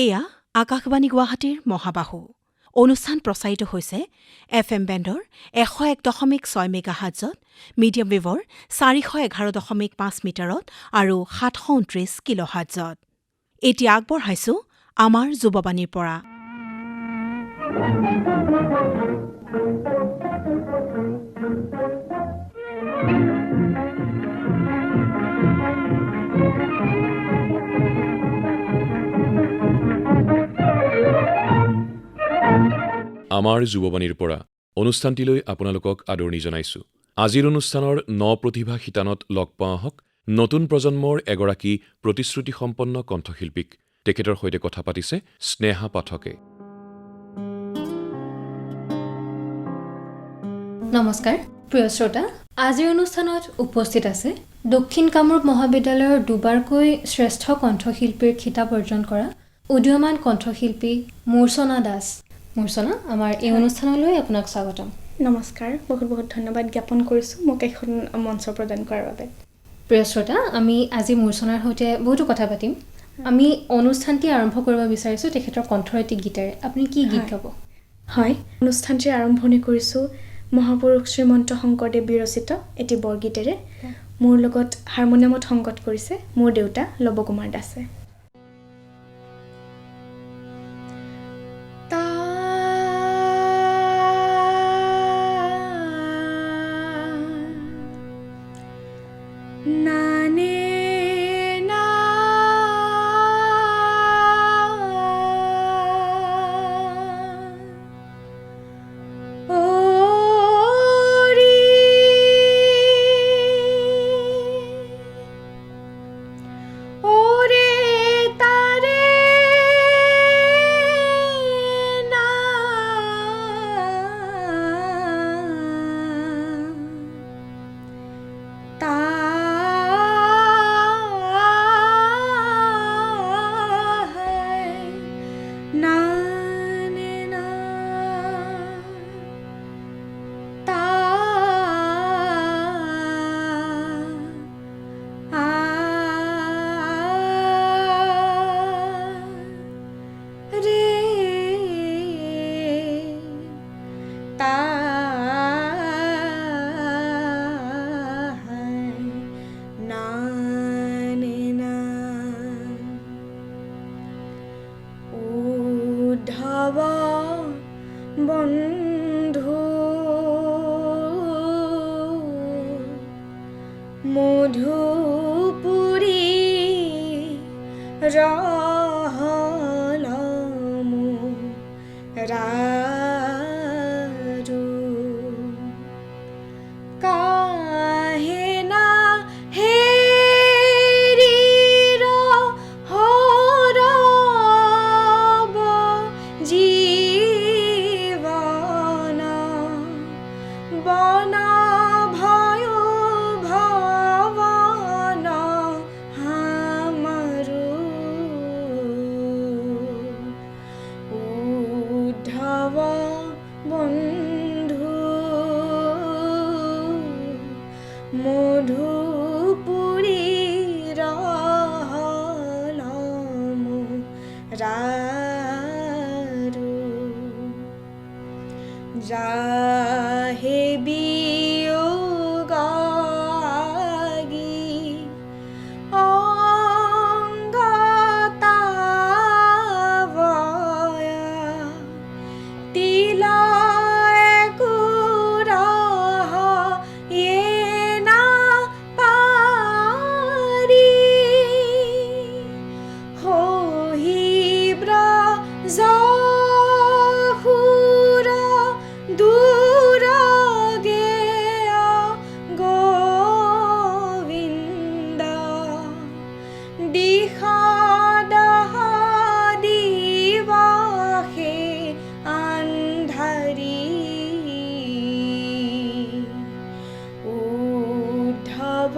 এয়া আকাশবাণী গুৱাহাটীৰ মহাবাহু অনুষ্ঠান প্ৰচাৰিত হৈছে FM বেণ্ডৰ 101.6 মেগাহাৰ্টজত, মিডিয়াম ৱেভৰ 411.5 মিটাৰত আৰু 729 কিলোহাৰ্টজত। এতিয়া আগবঢ়াইছো আমাৰ যুৱবাণীৰ পৰা। আমাৰ যুৱবাণীৰ পৰা অনুষ্ঠানটিলৈ আপোনালোকক আদৰণি জনাইছো। আজিৰ অনুষ্ঠানৰ প্ৰতিভা শিতানত লগ পোৱা হওক নতুন প্ৰজন্মৰ এগৰাকী প্ৰতিশ্ৰুতিসম্পন্ন কণ্ঠশিল্পীক। তেখেতৰ সৈতে কথা পাতিছে স্নেহা পাঠকে। নমস্কাৰ প্ৰিয় শ্ৰোতা, আজিৰ অনুষ্ঠানত উপস্থিত আছে দক্ষিণ কামৰূপ মহাবিদ্যালয়ৰ দুবাৰকৈ শ্ৰেষ্ঠ কণ্ঠশিল্পীৰ খিতাপ অৰ্জন কৰা উদীয়মান কণ্ঠশিল্পী মূৰ্ছনা দাস। মূৰ্ছনা, আমাৰ এই অনুষ্ঠানলৈ আপোনাক স্বাগতম। নমস্কাৰ, বহুত বহুত ধন্যবাদ জ্ঞাপন কৰিছোঁ মোক এখন মঞ্চ প্ৰদান কৰাৰ বাবে। প্ৰিয় শ্ৰোতা, আমি আজি মূৰ্ছনাৰ সৈতে বহুতো কথা পাতিম। আমি অনুষ্ঠানটি আৰম্ভ কৰিব বিচাৰিছোঁ তেখেতৰ কণ্ঠৰ এটি গীতেৰে। আপুনি কি গীত গাব? হয়, অনুষ্ঠানটি আৰম্ভণি কৰিছোঁ মহাপুৰুষ শ্ৰীমন্ত শংকৰদেৱ বিৰচিত এটি বৰগীতেৰে। মোৰ লগত হাৰমনিয়ামত সংগত কৰিছে মোৰ দেউতা লৱকুমাৰ দাসে। বন্ধু মধুপুৰী ৰহলমু ৰাৰু কাহেনা হেৰিৰ হৰব জীৱন বন ভয় ভৱন হামাৰু উদ্ধৱ বন্ধু মধুপুৰী ৰহলমু ৰাৰু যাহে বিয়োগাগী অংগতাৱয়া তিলয় কুৰহ য়েনা পাৰি হহিব্ৰজ সুৰ দূৰগেয় গোবিন্দ দিশদহ দিৱসে আন্ধাৰী উদ্ধৱ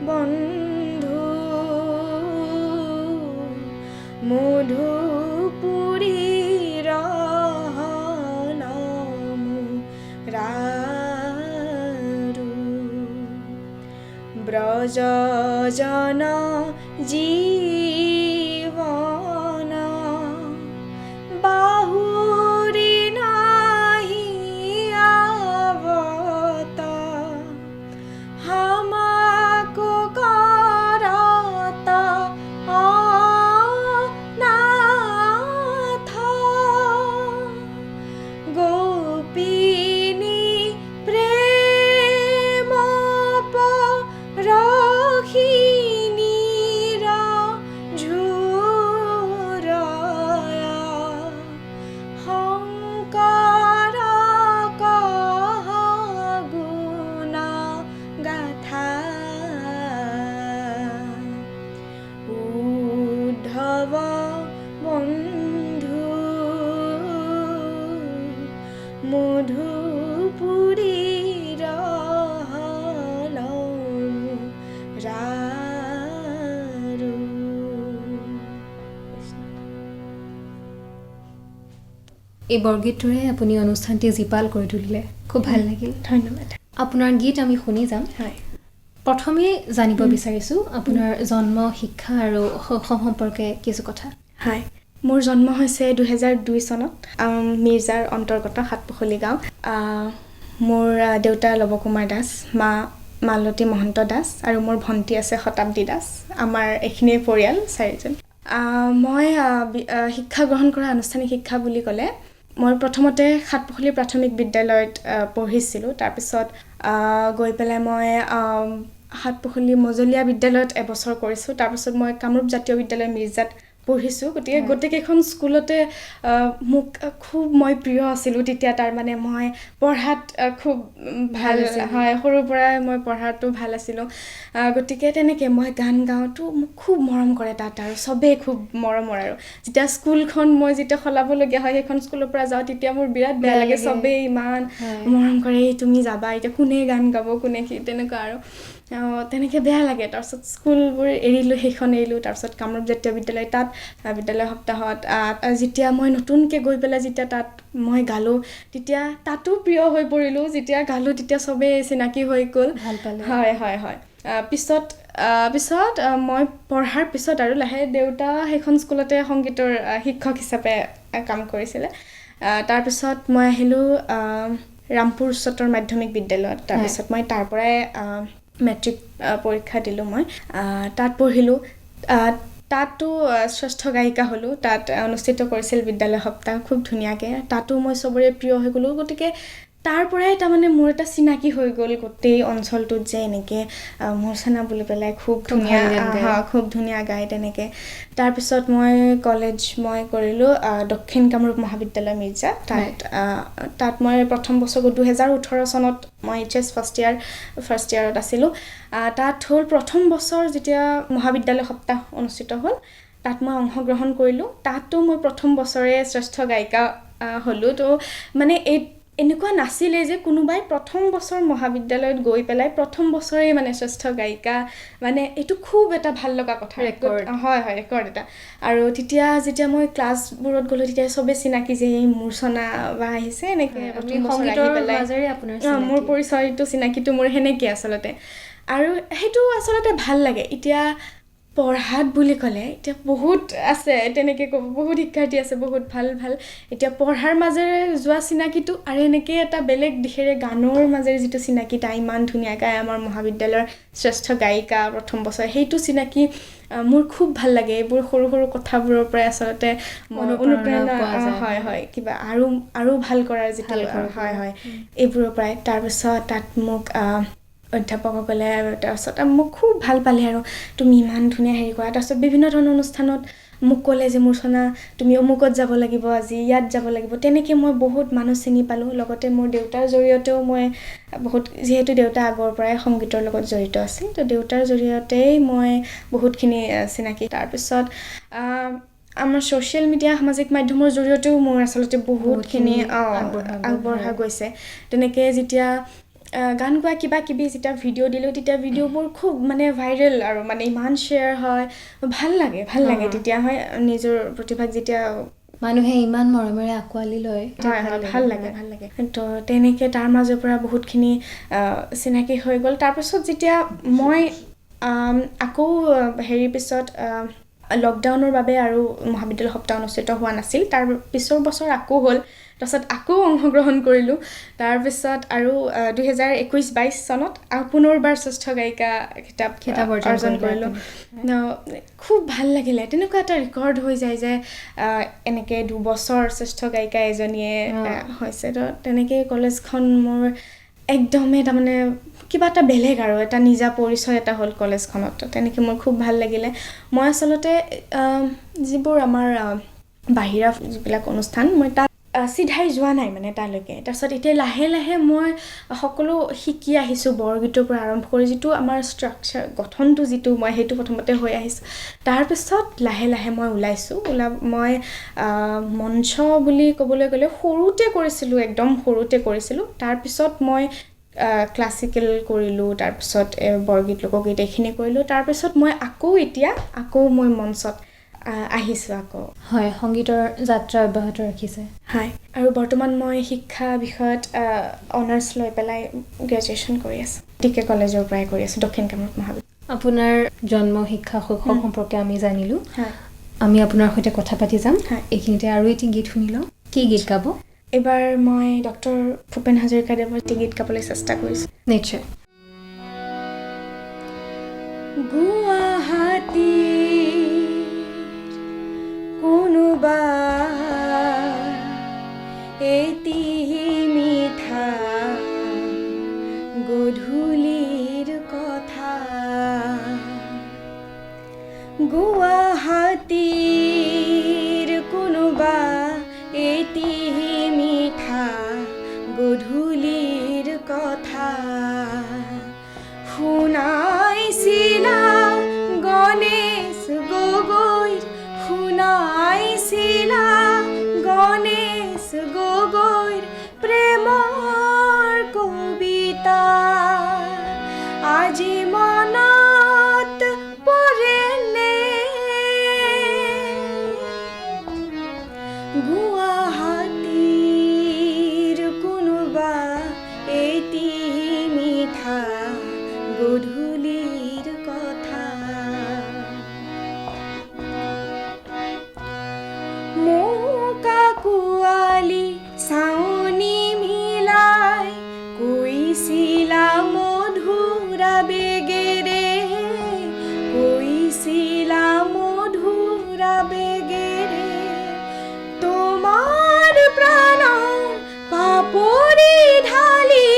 বন্ধু মধুপুৰী ৰহলমু ৰাৰু ব্ৰজ জন জীৱন মধুপুৰীৰ ৰাৰু। এই বৰগীতটোৰে আপুনি অনুষ্ঠানটি জীপাল কৰি তুলিলে, খুব ভাল লাগিল। ধন্যবাদ। আপোনাৰ গীত আমি শুনি যাম। হয়। প্ৰথমে জানিব বিচাৰিছোঁ আপোনাৰ জন্ম, শিক্ষা আৰু শৈশৱ সম্পৰ্কে কিছু কথা। হয়, মোৰ জন্ম হৈছে 2002 চনত মিৰ্জাৰ অন্তৰ্গত সাতপুখুলি গাঁও। মোৰ দেউতা লৱকুমাৰ দাস, মা মালতী মহন্ত দাস আৰু মোৰ ভণ্টি আছে শতাব্দী দাস। আমাৰ এইখিনিয়ে পৰিয়াল 4জন। মই শিক্ষা গ্ৰহণ কৰা আনুষ্ঠানিক শিক্ষা বুলি ক'লে মই প্ৰথমতে সাতপুখুলি প্ৰাথমিক বিদ্যালয়ত পঢ়িছিলোঁ। তাৰপিছত গৈ পেলাই মই সাতপুখুলি মজলীয়া বিদ্যালয়ত এবছৰ কৰিছোঁ। তাৰপিছত মই কামৰূপ জাতীয় বিদ্যালয় মিৰ্জাত পঢ়িছোঁ। গতিকে গোটেইকেইখন স্কুলতে মোক খুব মই প্ৰিয় আছিলোঁ তেতিয়া। তাৰমানে মই পঢ়াত খুব ভাল, হয়, সৰুৰ পৰাই মই পঢ়াটো ভাল আছিলোঁ। গতিকে তেনেকৈ মই গান গাওঁতো মোক খুব মৰম কৰে তাত, আৰু চবেই খুব মৰমৰ। আৰু যেতিয়া স্কুলখন মই যেতিয়া সলাবলগীয়া হয়, সেইখন স্কুলৰ পৰা যাওঁ, তেতিয়া মোৰ বিৰাট বেয়া লাগে। চবেই ইমান মৰম কৰে, তুমি যাবা, এতিয়া কোনে গান গাব, কোনে কি, তেনেকুৱা আৰু তেনেকৈ বেয়া লাগে। তাৰপিছত স্কুলবোৰ এৰিলোঁ, সেইখন এৰিলোঁ। তাৰপিছত কামৰূপ জাতীয় বিদ্যালয়, তাত বিদ্যালয় সপ্তাহত যেতিয়া মই নতুনকৈ গৈ পেলাই যেতিয়া তাত মই গালোঁ, তেতিয়া তাতো প্ৰিয় হৈ পৰিলোঁ। যেতিয়া গালোঁ তেতিয়া চবেই চিনাকি হৈ গ'ল, ভাল পালে। হয় হয় হয়। পিছত মই পঢ়াৰ পিছত আৰু লাহে দেউতা সেইখন স্কুলতে সংগীতৰ শিক্ষক হিচাপে কাম কৰিছিলে। তাৰপিছত মই আহিলোঁ ৰামপুৰ উচ্চতৰ মাধ্যমিক বিদ্যালয়ত। তাৰপিছত মই তাৰ পৰাই মেট্ৰিক পৰীক্ষা দিলোঁ। মই তাত পঢ়িলোঁ। তাতো শ্ৰেষ্ঠ গায়িকা হ'লোঁ। তাত অনুষ্ঠিত কৰিছিল বিদ্যালয় সপ্তাহ খুব ধুনীয়াকৈ। তাতো মই চবৰে প্ৰিয় হৈ গ'লোঁ। গতিকে তাৰ পৰাই তাৰমানে মোৰ এটা চিনাকি হৈ গ'ল গোটেই অঞ্চলটোত, যে এনেকৈ মূৰ্ছনা বুলি পেলাই খুব ধুনীয়া গায় তেনেকৈ। তাৰপিছত মই কলেজ কৰিলোঁ দক্ষিণ কামৰূপ মহাবিদ্যালয় মিৰ্জা। তাত মই প্ৰথম বছৰ 2018 চনত মই HS ফাৰ্ষ্ট ইয়াৰত আছিলোঁ। তাত হ'ল প্ৰথম বছৰ যেতিয়া মহাবিদ্যালয় সপ্তাহ অনুষ্ঠিত হ'ল, তাত মই অংশগ্ৰহণ কৰিলোঁ। তাতো মই প্ৰথম বছৰে শ্ৰেষ্ঠ গায়িকা হ'লোঁ। তো মানে এনেকুৱা নাছিলে যে কোনোবাই প্ৰথম বছৰ মহাবিদ্যালয়ত গৈ পেলাই প্ৰথম বছৰেই মানে শ্ৰেষ্ঠ গায়িকা, মানে এইটো খুব এটা ভাল লগা কথা, ৰেকৰ্ড। হয় হয়, ৰেকৰ্ড এটা। আৰু যেতিয়া মই ক্লাছবোৰত গ'লোঁ, তেতিয়া চবেই চিনাকি যে এই মূৰ্ছনা বা আহিছে, এনেকৈ প্ৰথম বছৰ আহি পেলাই মোৰ পৰিচয়টো চিনাকিটো মোৰ সেনেকৈ আচলতে। আৰু সেইটো আচলতে ভাল লাগে। এতিয়া পঢ়াত বুলি ক'লে এতিয়া বহুত আছে, তেনেকৈ ক'ব, বহুত শিক্ষাৰ্থী আছে, বহুত ভাল ভাল। এতিয়া পঢ়াৰ মাজেৰে যোৱা চিনাকিটো আৰু এনেকৈ এটা বেলেগ দিশেৰে গানৰ মাজেৰে যিটো চিনাকি, তাই ইমান ধুনীয়া গায়, আমাৰ মহাবিদ্যালয়ৰ শ্ৰেষ্ঠ গায়িকা প্ৰথম বছৰ, সেইটো চিনাকি মোৰ খুব ভাল লাগে। এইবোৰ সৰু সৰু কথাবোৰৰ পৰাই আচলতে অনুপ্ৰেৰণা, হয় হয়, কিবা আৰু ভাল কৰাৰ যিটো, হয় হয়, এইবোৰৰ পৰাই। তাৰপিছত তাত মোক অধ্যাপকসকলে তাৰপিছত মোক খুব ভাল পালে, আৰু তুমি ইমান ধুনীয়া হেৰি কৰা। তাৰপিছত বিভিন্ন ধৰণৰ অনুষ্ঠানত মোক ক'লে যে মূৰ্ছনা তুমি অমুকত যাব লাগিব, আজি ইয়াত যাব লাগিব। তেনেকৈ মই বহুত মানুহ চিনি পালোঁ। লগতে মোৰ দেউতাৰ জৰিয়তেও মই বহুত, যিহেতু দেউতা আগৰ পৰাই সংগীতৰ লগত জড়িত আছিল, তো দেউতাৰ জৰিয়তেই মই বহুতখিনি চিনাকি। তাৰপিছত আমাৰ ছ'চিয়েল মিডিয়া, সামাজিক মাধ্যমৰ জৰিয়তেও মোৰ আচলতে বহুতখিনি আগবঢ়া গৈছে। তেনেকৈ যেতিয়া গান গোৱা কিবা কিবি যেতিয়া ভিডিঅ' দিলোঁ, তেতিয়া ভিডিঅ'বোৰ খুব মানে ভাইৰেল, আৰু মানে ইমান শ্বেয়াৰ হয়, ভাল লাগে তেতিয়া হয় নিজৰ প্ৰতিভাক যেতিয়া মানুহে ইমান মৰমেৰে আঁকোৱালি লয়, ভাল লাগে। তো তেনেকৈ তাৰ মাজৰ পৰা বহুতখিনি চিনাকি হৈ গ'ল। তাৰপিছত যেতিয়া মই আকৌ পিছত লকডাউনৰ বাবে আৰু মহাবিদ্যালয় সপ্তাহ অনুষ্ঠিত হোৱা নাছিল। তাৰ পিছৰ বছৰ আকৌ হ'ল। তাৰপিছত আকৌ অংশগ্ৰহণ কৰিলোঁ। তাৰপিছত আৰু 2021-22 চনত পুনৰবাৰ শ্ৰেষ্ঠ গায়িকা খিতাপ অৰ্জন কৰিলোঁ। খুব ভাল লাগিলে। তেনেকুৱা এটা ৰেকৰ্ড হৈ যায় যে এনেকৈ 2 বছৰ শ্ৰেষ্ঠ গায়িকা এজনীয়ে হৈছে। তো তেনেকৈ কলেজখন মোৰ একদমেই তাৰমানে কিবা এটা বেলেগ, আৰু এটা নিজা পৰিচয় এটা হ'ল কলেজখনত। তেনেকৈ মোৰ খুব ভাল লাগিলে। মই আচলতে যিবোৰ আমাৰ বাহিৰা যিবিলাক অনুষ্ঠান, মই তাত চিধাই যোৱা নাই মানে তালৈকে তাৰপিছত এতিয়া লাহে লাহে মই সকলো শিকি আহিছোঁ বৰগীতৰ পৰা আৰম্ভ কৰি যিটো আমাৰ ষ্ট্ৰাকচাৰ গঠনটো যিটো মই সেইটো প্ৰথমতে হৈ আহিছোঁ তাৰপিছত লাহে লাহে মই ওলাইছোঁ মই মঞ্চ বুলি ক'বলৈ গ'লে সৰুতে কৰিছিলোঁ একদম সৰুতে কৰিছিলোঁ তাৰপিছত মই ক্লাছিকেল কৰিলোঁ তাৰপিছত বৰগীত লোকগীত এইখিনি কৰিলোঁ তাৰপিছত মই আকৌ মই মঞ্চত আহিছোঁ আকৌ হয় সংগীতৰ যাত্ৰা অব্যাহত ৰাখিছে হয় আৰু বৰ্তমান মই শিক্ষা বিষয়ত অনাৰ্ছ লৈ পেলাই গ্ৰেজুৱেশ্যন কৰি আছোঁ টিকে কলেজৰ পৰাই কৰি আছোঁ দক্ষিণ কামৰূপ মহাবিদ্যালয় আপোনাৰ জন্ম শিক্ষা শৈশৱ সম্পৰ্কে আমি জানিলোঁ হয় আমি আপোনাৰ সৈতে কথা পাতি যাম হয়। এইখিনিতে আৰু এটি গীত শুনি লওঁ কি গীত গাব এইবাৰ মই ডক্টৰ ভূপেন হাজৰিকাদেৱৰ এটি গীত গাবলৈ চেষ্টা কৰিছোঁ নিশ্চয় গুৱাহাটী কোনোবা এটি মিঠা গধূলিৰ কথা গুৱাহাটীৰ কোনোবা এটি মিঠা গধূলিৰ কথা শুনাইছিলা গণেশ গগৈৰ শুনাইছিলা গণেশ গগৈৰ প্ৰেমৰ কবিতা আজি মনত পৰেনে গুৱাহাটীৰ কোনোবা এটি মিঠা গধূলিৰ কথা মোকাকুৱালি চাউনি মিলাই কৈছিলা মধুৰা বেগেৰে কৈছিলা মধুৰা বেগেৰে তোমাৰ প্ৰাণৰ পাপৰি ঢালি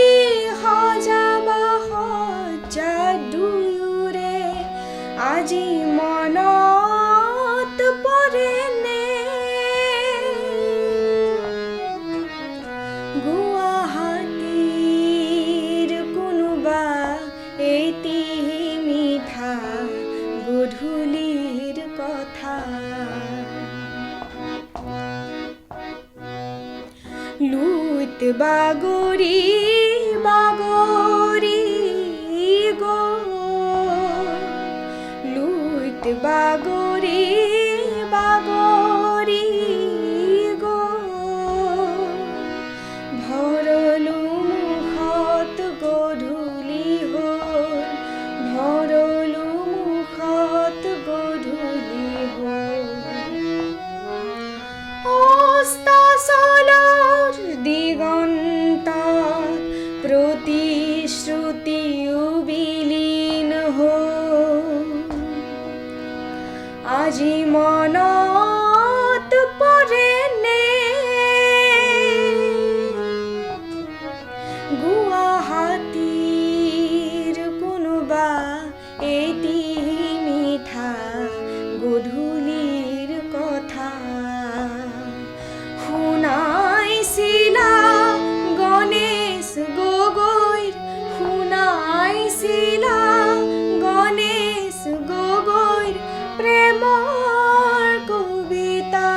সজাবা সজ্জা দুয়োৰে আজি মনত পৰেনে গুৱাহাটীৰ কোনোবা এটি মিঠা গধূলিৰ কথা লুইত বাগৰি বাগৰি লুইত বাগৰি বাগৰি ভৰলো মুখত গধূলি হ'ল ভৰলো মুখত গধূলি হ'ল অস্তাচলৰ দিগন্তত প্ৰতিশ্ৰুতিও বিলীন হ'ল আজি মনত পৰেনে গুৱাহাটীৰ কোনোবা এটি মিঠা গধূলিৰ কথা শুনাইছিলা গণেশ গগৈৰ শুনাইছিলা গণেশ গগৈৰ প্ৰেমৰ কবিতা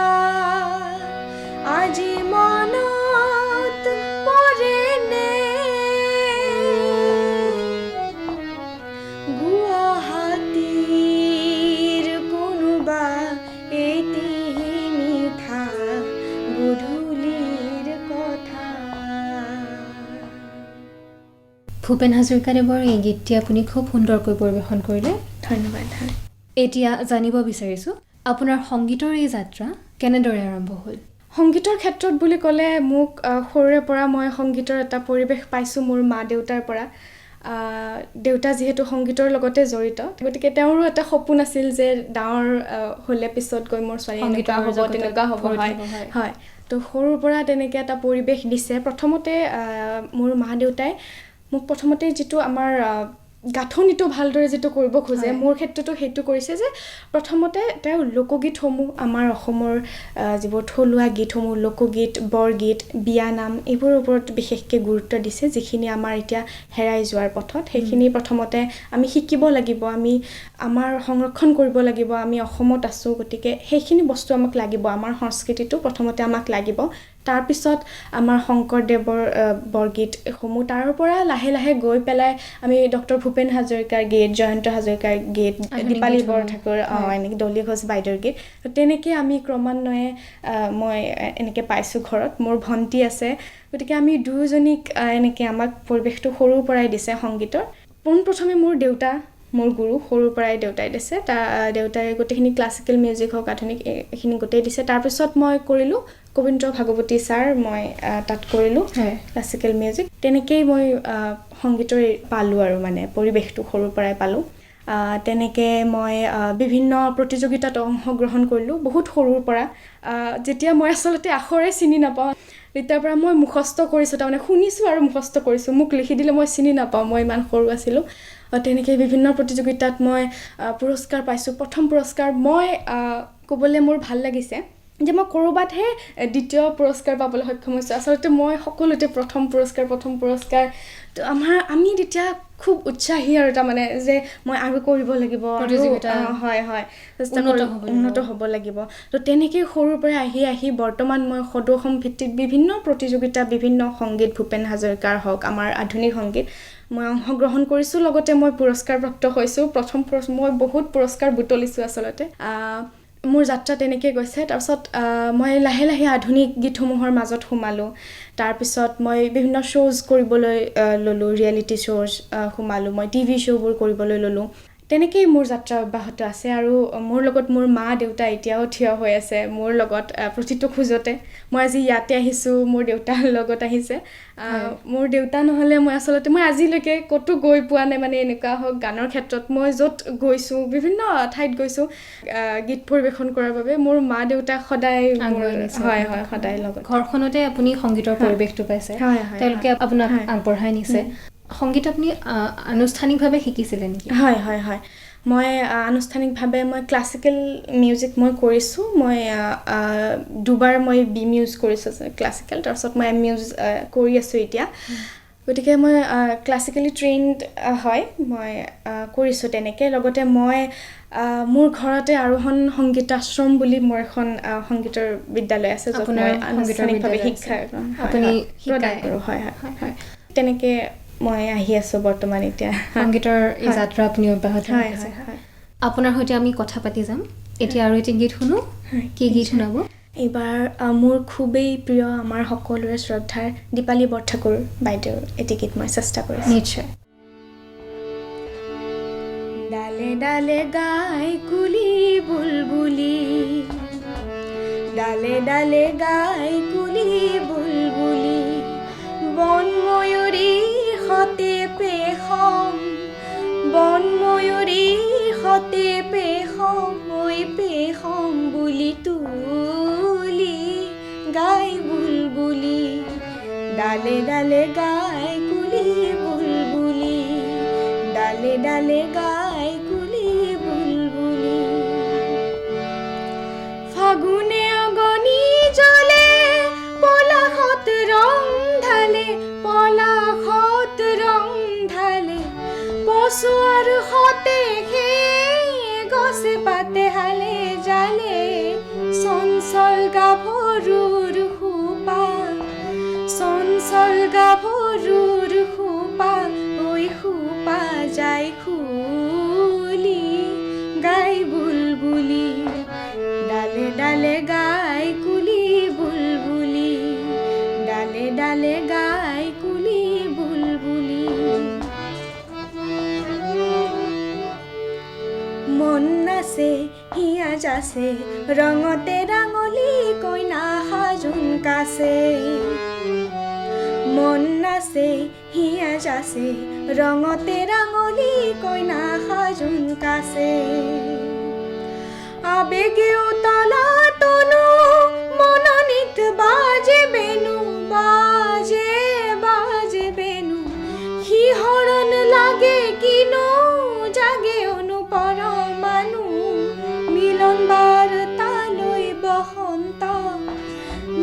আজি মনত পৰেনে গুৱাহাটীৰ কোনোবা এটি মিঠা গধূলিৰ কথা ভূপেন হাজৰিকাদেৱৰ এই গীতটি আপুনি খুব সুন্দৰকৈ পৰিৱেশন কৰিলে ধন্যবাদ হয় এতিয়া জানিব বিচাৰিছোঁ আপোনাৰ সংগীতৰ এই যাত্ৰা কেনেদৰে আৰম্ভ হ'ল সংগীতৰ ক্ষেত্ৰত বুলি ক'লে মোক সৰুৰে পৰা মই সংগীতৰ এটা পৰিৱেশ পাইছোঁ মোৰ মা দেউতাৰ পৰা দেউতা যিহেতু সংগীতৰ লগতে জড়িত গতিকে তেওঁৰো এটা সপোন আছিল যে ডাঙৰ হ'লে পিছত গৈ মোৰ ছোৱালী এনেকুৱা হ'ব তেনেকুৱা হ'ব হয় তো সৰুৰ পৰা তেনেকৈ এটা পৰিৱেশ দিছে প্ৰথমতে মোৰ মা দেউতাই মোক প্ৰথমতে যিটো আমাৰ গাঁথনিটো ভালদৰে যিটো কৰিব খোজে মোৰ ক্ষেত্ৰতো সেইটো কৰিছে যে প্ৰথমতে তেওঁ লোকগীতসমূহ আমাৰ অসমৰ যিবোৰ থলুৱা গীতসমূহ লোকগীত বৰগীত বিয়ানাম এইবোৰৰ ওপৰত বিশেষকৈ গুৰুত্ব দিছে যিখিনি আমাৰ এতিয়া হেৰাই যোৱাৰ পথত সেইখিনি প্ৰথমতে আমি শিকিব লাগিব আমি আমাৰ সংৰক্ষণ কৰিব লাগিব আমি অসমত আছোঁ গতিকে সেইখিনি বস্তু আমাক লাগিব আমাৰ সংস্কৃতিটো প্ৰথমতে আমাক লাগিব তাৰপিছত আমাৰ শংকৰদেৱৰ বৰগীতসমূহ তাৰ পৰা লাহে লাহে গৈ পেলাই আমি ডক্টৰ ভূপেন হাজৰিকাৰ গীত জয়ন্ত হাজৰিকাৰ গীত দীপালী বৰঠাকুৰ এনেকৈ ডলি ঘোষ বাইদেউৰ গীত তেনেকৈ আমি ক্ৰমান্বয়ে মই এনেকৈ পাইছোঁ ঘৰত মোৰ ভণ্টি আছে গতিকে আমি দুয়োজনীক এনেকৈ আমাক পৰিৱেশটো সৰুৰ পৰাই দিছে সংগীতৰ পোনপ্ৰথমে মোৰ দেউতা মোৰ গুৰু সৰুৰ পৰাই দেউতাই দিছে দেউতাই গোটেইখিনি ক্লাছিকেল মিউজিক হওক আধুনিক এইখিনি গোটেই দিছে তাৰপিছত মই কৰিলোঁ গোবিন্দ ভাগৱতী ছাৰ মই তাত কৰিলোঁ ক্লাছিকেল মিউজিক তেনেকেই মই সংগীতৰ পালোঁ আৰু মানে পৰিৱেশটো সৰুৰ পৰাই পালোঁ তেনেকৈ মই বিভিন্ন প্ৰতিযোগিতাত অংশগ্ৰহণ কৰিলোঁ বহুত সৰুৰ পৰা যেতিয়া মই আচলতে আখৰে চিনি নাপাওঁ তেতিয়াৰ পৰা মই মুখস্থ কৰিছোঁ তাৰমানে শুনিছোঁ আৰু মুখস্থ কৰিছোঁ মোক লিখি দিলে মই চিনি নাপাওঁ মই ইমান সৰু আছিলোঁ তেনেকৈ বিভিন্ন প্ৰতিযোগিতাত মই পুৰস্কাৰ পাইছোঁ প্ৰথম পুৰস্কাৰ মই ক'বলৈ মোৰ ভাল লাগিছে যে মই ক'ৰবাতহে দ্বিতীয় পুৰস্কাৰ পাবলৈ সক্ষম হৈছোঁ আচলতে মই সকলোতে প্ৰথম পুৰস্কাৰ তো আমি তেতিয়া খুব উৎসাহী আৰু তাৰমানে যে মই আৰু কৰিব লাগিব হয় উন্নত হ'ব লাগিব তো তেনেকৈ সৰুৰ পৰা আহি বৰ্তমান মই সদৌ অসম ভিত্তিক বিভিন্ন প্ৰতিযোগিতা বিভিন্ন সংগীত ভূপেন হাজৰিকাৰ হওক আমাৰ আধুনিক সংগীত মই অংশগ্ৰহণ কৰিছোঁ লগতে মই পুৰস্কাৰপ্ৰাপ্ত হৈছোঁ মই বহুত পুৰস্কাৰ বুটলিছোঁ আচলতে মোৰ যাত্ৰা তেনেকৈ গৈছে তাৰপিছত মই লাহে লাহে আধুনিক গীতসমূহৰ মাজত সোমালোঁ তাৰপিছত মই বিভিন্ন শ্ব'জ কৰিবলৈ ল'লোঁ ৰিয়েলিটি শ্ব'জ সোমালোঁ মই টিভি শ্ব'বোৰ কৰিবলৈ ল'লোঁ তেনেকেই মোৰ যাত্ৰা অব্যাহত আছে আৰু মোৰ লগত মোৰ মা দেউতা এতিয়াও থিয় হৈ আছে মোৰ লগত প্ৰতিটো খোজতে মই আজি ইয়াতে আহিছোঁ মোৰ দেউতাৰ লগত আহিছে মোৰ দেউতা নহ'লে মই আজিলৈকে ক'তো গৈ পোৱা নাই মানে এনেকুৱা হওক গানৰ ক্ষেত্ৰত মই য'ত গৈছোঁ বিভিন্ন ঠাইত গৈছোঁ গীত পৰিৱেশন কৰাৰ বাবে মোৰ মা দেউতা সদায় সদায় লগত ঘৰখনতে আপুনি সংগীতৰ পৰিৱেশটো পাইছে তেওঁলোকে আপোনাক আগবঢ়াই নিছে সংগীত আপুনি আনুষ্ঠানিকভাৱে শিকিছিলে নেকি হয় মই আনুষ্ঠানিকভাৱে মই ক্লাছিকেল মিউজিক মই কৰিছোঁ মই দুবাৰ মই বি মিউজ কৰিছোঁ ক্লাছিকেল তাৰপিছত মই এম মিউজ কৰি আছোঁ এতিয়া গতিকে মই ক্লাছিকেলি ট্ৰেইনড হয় মই কৰিছোঁ তেনেকৈ লগতে মই মোৰ ঘৰতে আৰোহণ সংগীতাশ্ৰম বুলি মোৰ এখন সংগীতৰ বিদ্যালয় আছে য'ত মই আনুষ্ঠানিকভাৱে শিক্ষা প্ৰদান কৰোঁ হয় তেনেকৈ মই আহি আছোঁ বৰ্তমান এতিয়া সংগীতৰ এই যাত্ৰা আপুনি অব্যাহত ৰাখিছে আপোনাৰ সৈতে আমি কথা পাতি যাম এতিয়া আৰু এটি গীত শুনো কি গীত শুনাব এইবাৰ মোৰ খুবেই প্ৰিয় আমাৰ সকলোৰে শ্ৰদ্ধাৰ দীপালী বৰঠাকুৰ বাইদেউৰ এটি গীত মই চেষ্টা কৰিছোঁ নিশ্চয় ডালে ডালে গাই কুলি বুলবুলি ডালে ডালে গাই কুলি বুলবুলি বন ময়ূৰী হতে পেখম বন ময়ূৰী হতে পেখম ঐ পেখম বুলি তুলি গাই বুলবুলি ডালে ডালে গাই কুলি বুলবুলি ডালে ডালে গাই কুলি বুলবুলি ফাগুনে অগনি জ্বলে পলাশত ৰং ঢালে পলাশত ৰং ঢালে পচুৱাৰ হতে গছে পাতে হালে জালে চঞ্চল গাভৰুৰ খোপা চঞ্চল গাভৰুৰ খোপা ঐ খোপা যাই খুলি গাই বুলবুলি ডালে ডালে গাই কুলি বুলবুলি ডালে ডালে গাই কুলি বুলবুলি মন নাচে হিয়া যাচে ৰঙতে ৰাঙলী কইনা সাজোন কাছে মন নাচে হিয়া যাচে ৰঙতে ৰাঙলী কইনা সাজোন কাছে আবেগে উতলা তনু মননিত বাজে বেনু বাজে বাজে বেনু শিহৰণ লাগে কিনো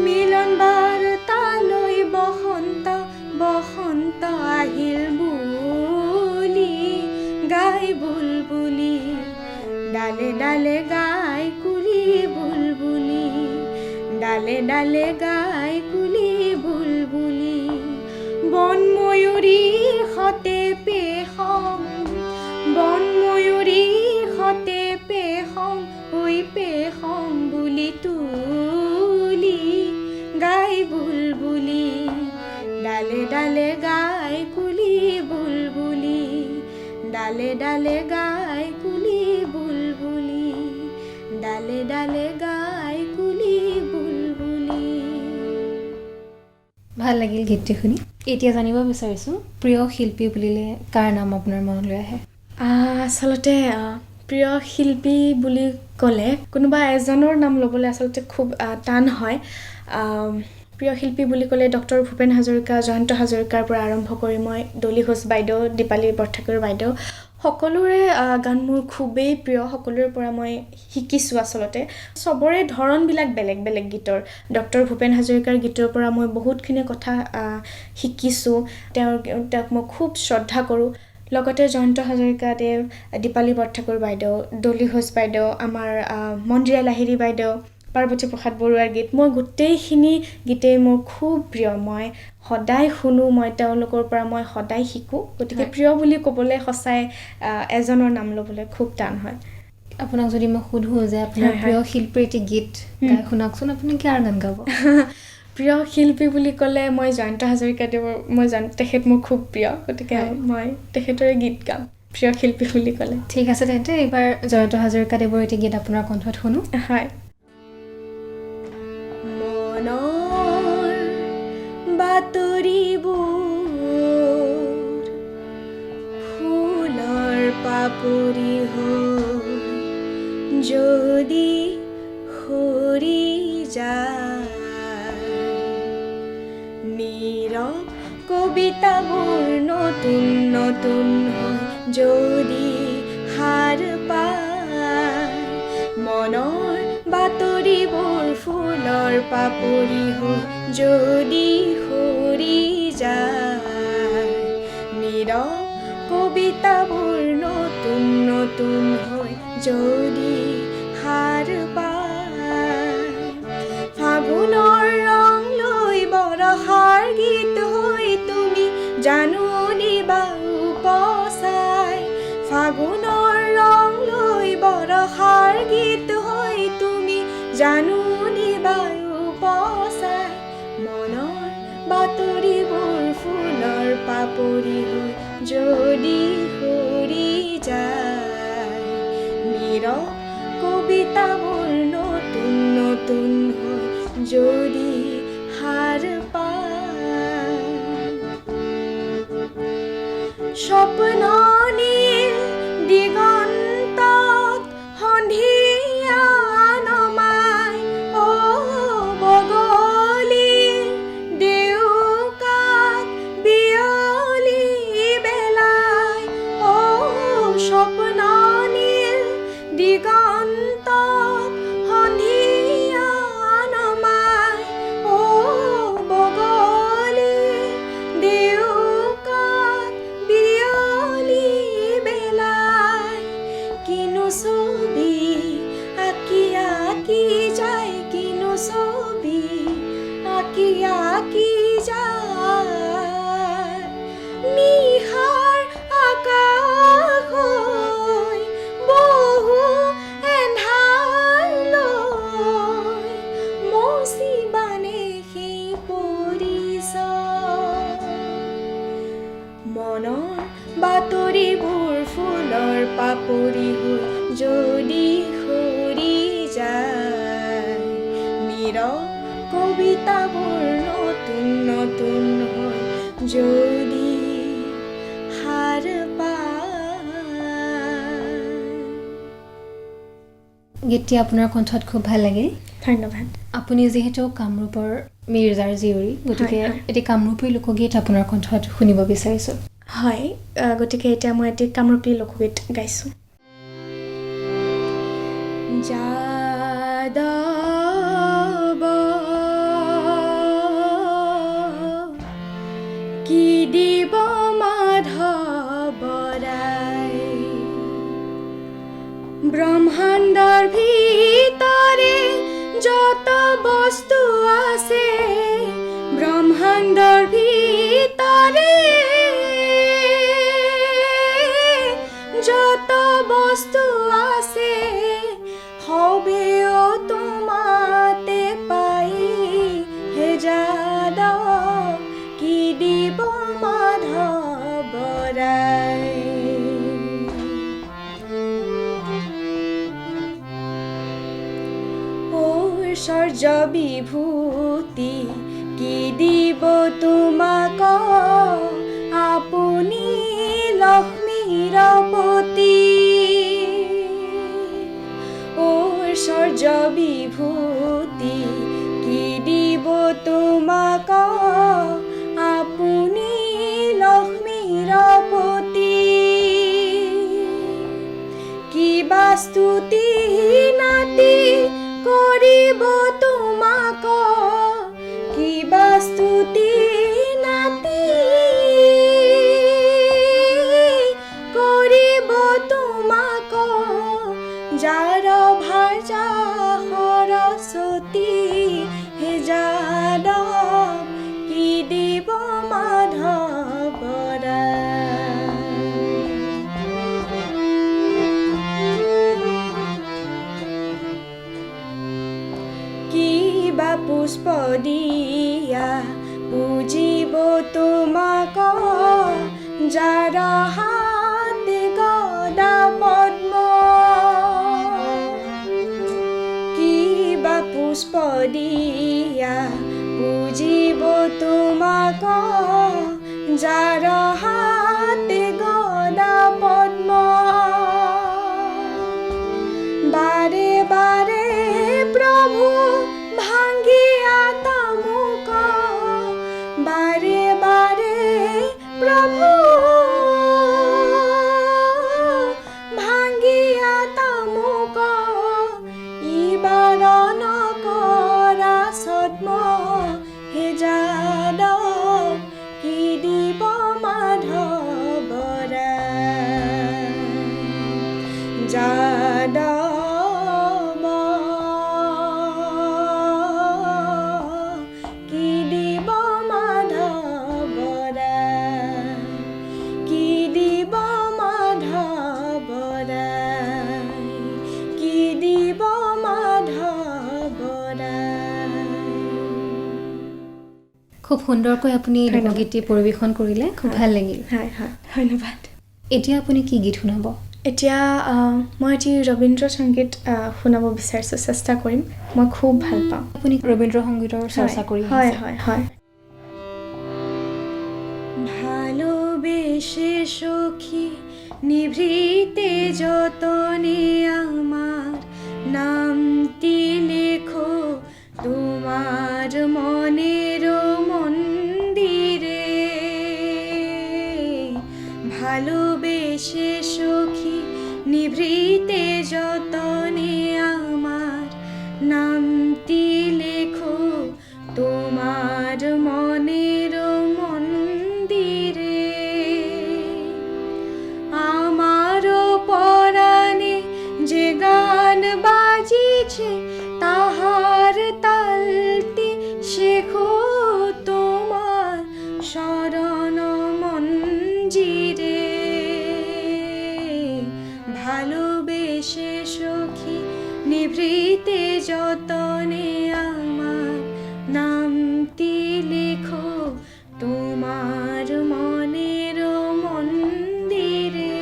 মিলন বাৰ্তালৈ বসন্ত বসন্ত আহিল বুলি গাই বুলবুলি ডালে ডালে গাই কুলি বুলবুলি ডালে ডালে গাই কুলি বুলবুলি বন ময়ূৰী সতে পেখম বন ময়ূৰী সতে পেখম ঐ পেখম বুলি তুলি গাই বুলবুলি ডালে ডালে গাই কুলি বুলবুলি ডালে ডালে গাই কুলি বুলবুলি ডালে ডালে গাই কুলি বুলবুলি। ভাল লাগিল গীতটি শুনি। এতিয়া জানিব বিচাৰিছোঁ প্ৰিয় শিল্পী বুলিলে কাৰ নাম আপোনাৰ মনলৈ আহে? আচলতে প্ৰিয় শিল্পী বুলি ক'লে কোনোবা এজনৰ নাম ল'বলৈ আচলতে খুব টান হয়। প্ৰিয় শিল্পী বুলি ক'লে ডক্টৰ ভূপেন হাজৰিকা, জয়ন্ত হাজৰিকাৰ পৰা আৰম্ভ কৰি মই ডলি ঘোষ বাইদেউ, দীপালী বৰঠাকুৰ বাইদেউ সকলোৰে গান মোৰ খুবেই প্ৰিয়। সকলোৰে পৰা মই শিকিছোঁ। আচলতে চবৰে ধৰণবিলাক বেলেগ বেলেগ গীতৰ। ডক্টৰ ভূপেন হাজৰিকাৰ গীতৰ পৰা মই বহুতখিনি কথা শিকিছোঁ। তেওঁক মই খুব শ্ৰদ্ধা কৰোঁ। লগতে জয়ন্ত হাজৰিকাদেৱ, দীপালী বৰঠাকুৰ বাইদেউ, ডলি ঘোষ বাইদেউ, আমাৰ মন্দিৰা লাহিৰী বাইদেউ, পাৰ্বতী প্ৰসাদ বৰুৱাৰ গীত, মই গোটেইখিনি গীতেই মোৰ খুব প্ৰিয়। মই সদায় শুনো, মই তেওঁলোকৰ পৰা মই সদায় শিকোঁ। গতিকে প্ৰিয় বুলি ক'বলৈ সঁচাই এজনৰ নাম ল'বলৈ খুব টান হয়। আপোনাক যদি মই সোধোঁ যে আপোনাৰ প্ৰিয় শিল্পীৰ এটি গীত গাই শুনাওকচোন, আপুনি কাৰ গান গাব? প্ৰিয় শিল্পী বুলি ক'লে মই জয়ন্ত হাজৰিকাদেৱৰ, তেখেত মোৰ খুব প্ৰিয়। গতিকে মই তেখেতৰে গীত গাম প্ৰিয় শিল্পী বুলি ক'লে। ঠিক আছে, তেন্তে এইবাৰ জয়ন্ত হাজৰিকাদেৱৰ এটি গীত আপোনাৰ কণ্ঠত শুনো। হয়। মনৰ বাতৰিবোৰ ফুলৰ পাপৰি হৈ যদি সৰি যায়, নীৰৱ কবিতাবোৰ নতুন নতুন হৈ যদি সাৰ পায়, মনৰ বাতৰিবোৰ ফুলৰ পাপৰি হৈ যদি সৰি যায়, নীৰৱ কবিতাবোৰ নতুন নতুন হৈ যদি সাৰ পায়, ফাগুনৰ ৰং লৈ বৰষাৰ গীত হৈ তুমি জানুনি বায়ু পচাই, ফাগুনৰ ৰং লৈ বৰষাৰ গীত হৈ তুমি জানুনি বায়ু পচাই, মনৰ বাতৰিবোৰ ফুলৰ পাপৰি হৈ যদি সৰি যায়, নীৰৱ কবিতাবোৰ নতুন নতুন হৈ যদি সাৰ পায়, স্বপ্ন নীল দিগন্তত সন্ধিয়া নমাই, বগলী দেউকাত বিয়লি বেলাই, স্বপ্ন নীল দিগন্তত সন্ধিয়া নমাই, বগলী দেউকাত বিয়লি বেলাই, কিনো ছবি আঁকি আঁকি যায়, কিনো ছবি আঁকি আঁকি যায়, নিশাৰ আকাশ হৈ বহু এন্ধাৰ লৈ মচিবানে সেই পৰিচয়, মনৰ বাতৰিবোৰ ফুলৰ পাপৰি হৈ যদি সৰি যায়, নীৰৱ কবিতাবোৰ নতুন নতুন হৈ যদি সাৰ পায়। গীতটি আপোনাৰ কণ্ঠত খুব ভাল লাগিল। ধন্যবাদ। আপুনি যিহেতু কামৰূপৰ মিৰ্জাৰ জীয়ৰী, গতিকে এটি কামৰূপী লোকগীত আপোনাৰ কণ্ঠত শুনিব বিচাৰিছোঁ। হয়, গতিকে এতিয়া মই এটি কামৰূপী লোকগীত গাইছোঁ। যাদৱ আছে ব্ৰহ্মাণ্ডৰ ভিতৰে যত বস্তু আছে সবেও তোমাতে পাই হে যাদৱ কি দিব মাধৱ বৰাই ঐশ্বৰ্য বিভূতি কি দিব তোমাক আপুনি লক্ষ্মীৰ পতি ঐশ্বৰ্য বিভূতি কি দিব তোমাক আপুনি লক্ষ্মীৰ পতি কিবা স্তুতি নাতি কৰিব তোমাক কিবা স্তুতি নাতি কৰিব তোমাক যাৰ ভাজা সৰস্বতী হে যাদৱ কি দিব মাধৱ বৰাই কিবা পুষ্প দিয়া পুজিব তোমাক যাৰ হাতে গদা পদ্ম কিবা পুষ্প দিয়া পুজিব তোমাক যাৰ হাতে গদা পদ্ম বাৰে বাৰে প্ৰভু ভাঙ্গিয়া তামুক বাৰে বাৰে প্ৰভু ভাঙ্গিয়া তামুক ইবাৰ নকৰা ছদ্ম হে যাদৱ কি দিব মাধৱ বৰাই যাদৱ কি দিব মাধৱ বৰাই কি দিব মাধৱ বৰাই কি দিব মাধৱ বৰাই খুব সুন্দৰকৈ আপুনি এই লোকগীতটি পৰিৱেশন কৰিলে খুব ভাল লাগিল হয় হয় ধন্যবাদ এতিয়া আপুনি কি গীত শুনাব এতিয়া মই এটি ৰবীন্দ্ৰ সংগীত শুনাব বিচাৰিছোঁ চেষ্টা কৰিম মই খুব ভাল পাওঁ আপুনি ৰবীন্দ্ৰ সংগীতৰ চৰ্চা কৰি হয় হয় হয় ভালোবেসে সখী নিভৃতে যতনে আমার নামটি লেখো তোমার মনের মন্দিরে ভালোবেসে সখী নিভৃতে যতনে আমার নামটি লেখো তোমার মনের মন্দিরে আমার পরাণে যে গান বাজিছে তাহার তালটি শেখো তোমার শরণ মঞ্জিরে ভালোবেসে সখী নিভৃতে যতনে আমার নামটি লেখো তোমার মনের মন্দিরে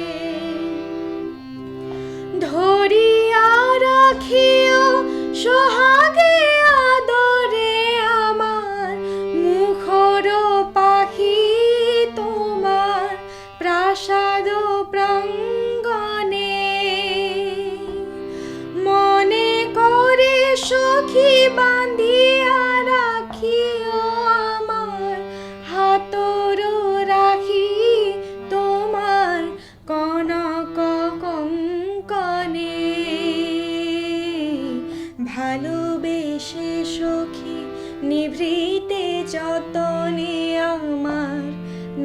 ধরিয়া রাখিও সোহাগে আদরে আমার মুখর পাখি তোমার প্রাসাদ প্রাঙ্গণে মনে করে সখী বাঁধিয়া রাখিও আমার হাতর রাখি তোমার কনক কঙ্কনে ভালোবেসে সখী নিভৃতে যতনে আমার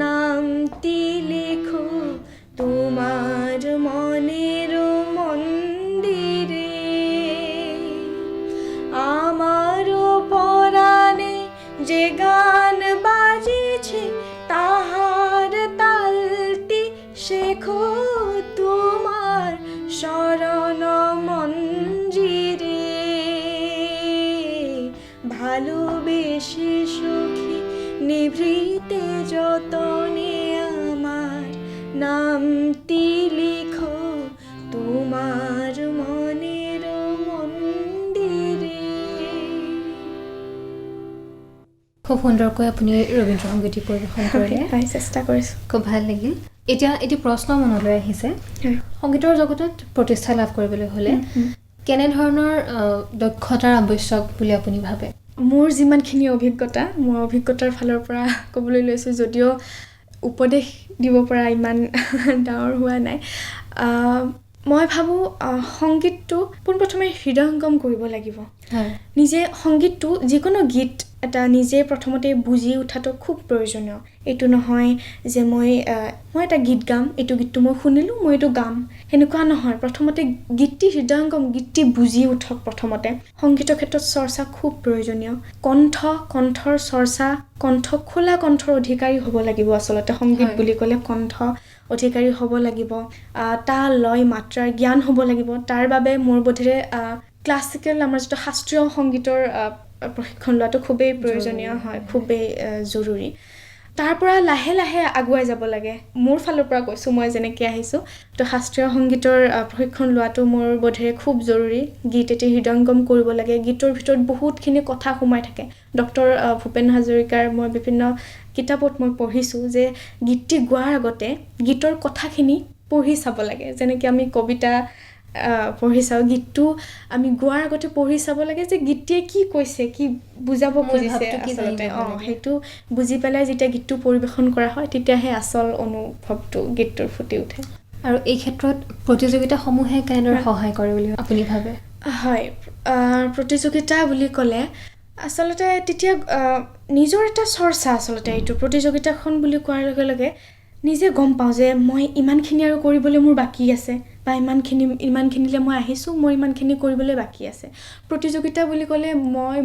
নামটি লেখো তোমার মনের মন্দিরে আমার পরাণে বেশি সুখী নিভৃতে যতনে আমার নামটি লিখো তোমার মনের মন্দিরে। খুব সুন্দৰকৈ আপুনি ৰবীন্দ্ৰ সংগীত পৰিৱেশন কৰিলে। হয়, চেষ্টা কৰিছোঁ। খুব ভাল লাগিল। এতিয়া এটি প্ৰশ্ন মনলৈ আহিছে, সংগীতৰ জগতত প্ৰতিষ্ঠা লাভ কৰিবলৈ হ'লে কেনেধৰণৰ দক্ষতাৰ আৱশ্যক বুলি আপুনি ভাবে? মোৰ যিমানখিনি অভিজ্ঞতা, মোৰ অভিজ্ঞতাৰ ফালৰ পৰা ক'বলৈ লৈছোঁ, যদিও উপদেশ দিব পৰা ইমান ডাঙৰ হোৱা নাই, মই ভাবোঁ সংগীতটো পোনপ্ৰথমে হৃদয়ংগম কৰিব লাগিব। নিজে সংগীতটো, যিকোনো গীত এটা নিজে প্ৰথমতে বুজি উঠাটো খুব প্ৰয়োজনীয়। এইটো নহয় যে মই এটা গীত গাম, এইটো গীতটো মই শুনিলোঁ, মই এইটো গাম, সেনেকুৱা নহয়। প্ৰথমতে গীতটি হৃদয়ংগম, গীতটি বুজি উঠক প্ৰথমতে। সংগীতৰ ক্ষেত্ৰত চৰ্চা খুব প্ৰয়োজনীয়। কণ্ঠৰ চৰ্চা, খোলা কণ্ঠৰ অধিকাৰী হ'ব লাগিব। আচলতে সংগীত বুলি ক'লে কণ্ঠ অধিকাৰী হ'ব লাগিব। তাল, লয়, মাত্ৰাৰ জ্ঞান হ'ব লাগিব। তাৰ বাবে মোৰ বোধেৰে ক্লাছিকেল, আমাৰ যিটো শাস্ত্ৰীয় সংগীতৰ প্ৰশিক্ষণ লোৱাটো খুবেই প্ৰয়োজনীয় হয়, খুবেই জৰুৰী। তাৰ পৰা লাহে লাহে আগুৱাই যাব লাগে। মোৰ ফালৰ পৰা কৈছোঁ, মই যেনেকৈ আহিছোঁ, তো শাস্ত্ৰীয় সংগীতৰ প্ৰশিক্ষণ লোৱাটো মোৰ বোধেৰে খুব জৰুৰী। গীত এটি হৃদয়ংগম কৰিব লাগে। গীতৰ ভিতৰত বহুতখিনি কথা সোমাই থাকে। ডক্টৰ ভূপেন হাজৰিকাৰ মই বিভিন্ন কিতাপত মই পঢ়িছোঁ যে গীতটি গোৱাৰ আগতে গীতৰ কথাখিনি পঢ়ি চাব লাগে। যেনেকৈ আমি কবিতা পঢ়ি চাওঁ, গীতটো আমি গোৱাৰ আগতে পঢ়ি চাব লাগে যে গীতটিয়ে কি কৈছে, কি বুজাব খুজিছে আচলতে। সেইটো বুজি পেলাই যেতিয়া গীতটো পৰিৱেশন কৰা হয়, তেতিয়াহে আচল অনুভৱটো গীতটোৰ ফুটি উঠে। আৰু এই ক্ষেত্ৰত প্ৰতিযোগিতাসমূহে কেনেদৰে সহায় কৰে বুলি আপুনি ভাবে? হয়, প্ৰতিযোগিতা বুলি ক'লে আচলতে তেতিয়া নিজৰ এটা চৰ্চা, আচলতে এইটো প্ৰতিযোগিতাখন বুলি কোৱাৰ লগে লগে নিজে গম পাওঁ যে মই ইমানখিনি আৰু কৰিবলৈ মোৰ বাকী আছে, বা ইমানখিনিলৈ মই আহিছোঁ, মোৰ ইমানখিনি কৰিবলৈ বাকী আছে। প্ৰতিযোগিতা বুলি ক'লে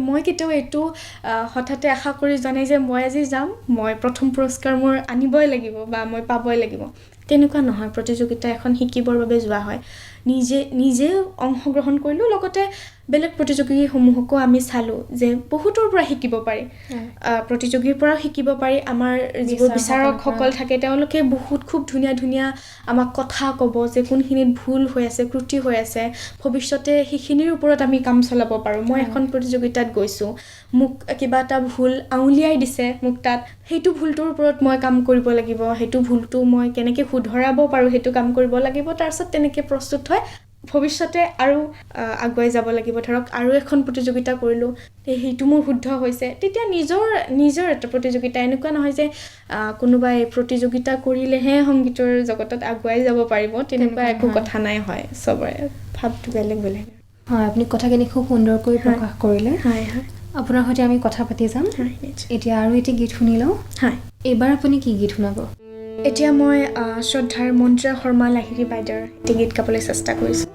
মই কেতিয়াও এইটো হঠাতে আশা কৰি যোৱা নাই যে মই আজি যাম, মই প্ৰথম পুৰস্কাৰ মোৰ আনিবই লাগিব বা মই পাবই লাগিব, তেনেকুৱা নহয়। প্ৰতিযোগিতা এখন শিকিবৰ বাবে যোৱা হয়। নিজে অংশগ্ৰহণ কৰিলোঁ, লগতে বেলেগ প্ৰতিযোগীসমূহকো আমি চালোঁ যে বহুতৰ পৰা শিকিব পাৰি। প্ৰতিযোগীৰ পৰাও শিকিব পাৰি। আমাৰ যিবোৰ বিচাৰকসকল থাকে, তেওঁলোকে খুব ধুনীয়া ধুনীয়া আমাক কথা ক'ব যে কোনখিনিত ভুল হৈ আছে, ত্ৰুটি হৈ আছে। ভৱিষ্যতে সেইখিনিৰ ওপৰত আমি কাম চলাব পাৰোঁ। মই এখন প্ৰতিযোগিতাত গৈছোঁ, মোক কিবা এটা ভুল আঙুলিয়াই দিছে মোক তাত, সেইটো ভুলটোৰ ওপৰত মই কাম কৰিব লাগিব। সেইটো ভুলটো মই কেনেকৈ শুধৰাব পাৰোঁ, সেইটো কাম কৰিব লাগিব। তাৰপিছত তেনেকৈ প্ৰস্তুত হয় ভৱিষ্যতে আৰু আগুৱাই যাব লাগিব। ধৰক আৰু এখন প্ৰতিযোগিতা কৰিলোঁ, সেইটো মোৰ শুদ্ধ হৈছে, তেতিয়া নিজৰ এটা প্ৰতিযোগিতা। এনেকুৱা নহয় যে কোনোবাই প্ৰতিযোগিতা কৰিলেহে সংগীতৰ জগতত আগুৱাই যাব পাৰিব, তেনেকুৱা একো কথা নাই। হয়, চবৰে ভাৱটো বেলেগ বেলেগ। হয়, আপুনি কথাখিনি খুব সুন্দৰকৈ প্ৰকাশ কৰিলে। হয় হয়, আপোনাৰ সৈতে আমি কথা পাতি যাম। এতিয়া আৰু এটি গীত শুনি লওঁ। হয়, এইবাৰ আপুনি কি গীত শুনাব? এতিয়া মই শ্ৰদ্ধাৰ মন্ত্ৰা শৰ্মা লাহিৰী বাইদেউৰ এটি গীত গাবলৈ চেষ্টা কৰিছোঁ।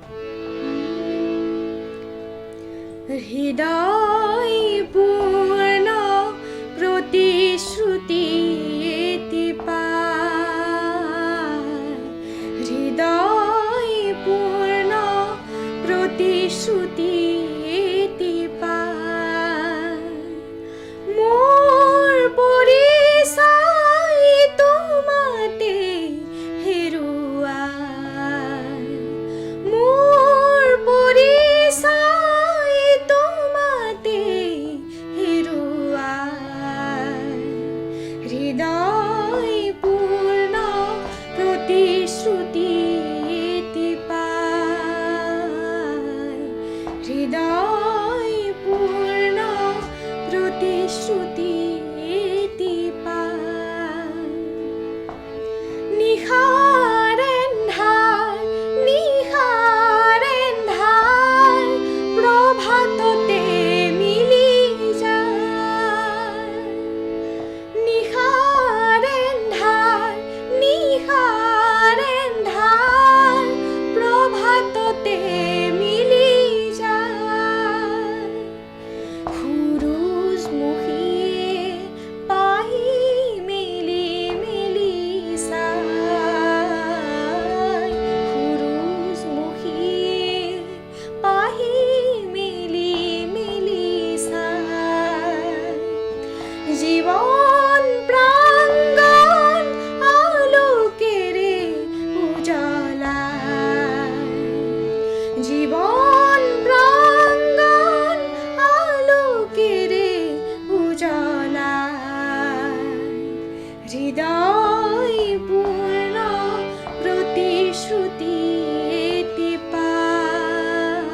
হৃদয় পূৰ্ণ প্ৰতিশ্ৰুতি এটি পায়, হৃদয় পূৰ্ণ প্ৰতিশ্ৰুতি এটি পায়, মোৰ পৰিচয় তোমাতে হেৰুৱাই, মোৰ পৰিচয় তোমাতে জীৱন প্ৰাংগণ আলোকেৰে উজ্বলাই, জীৱন প্ৰাংগণ আলোকেৰে উজ্বলাই, হৃদয় পূৰ্ণ প্ৰতিশ্ৰুতি এটি পায়,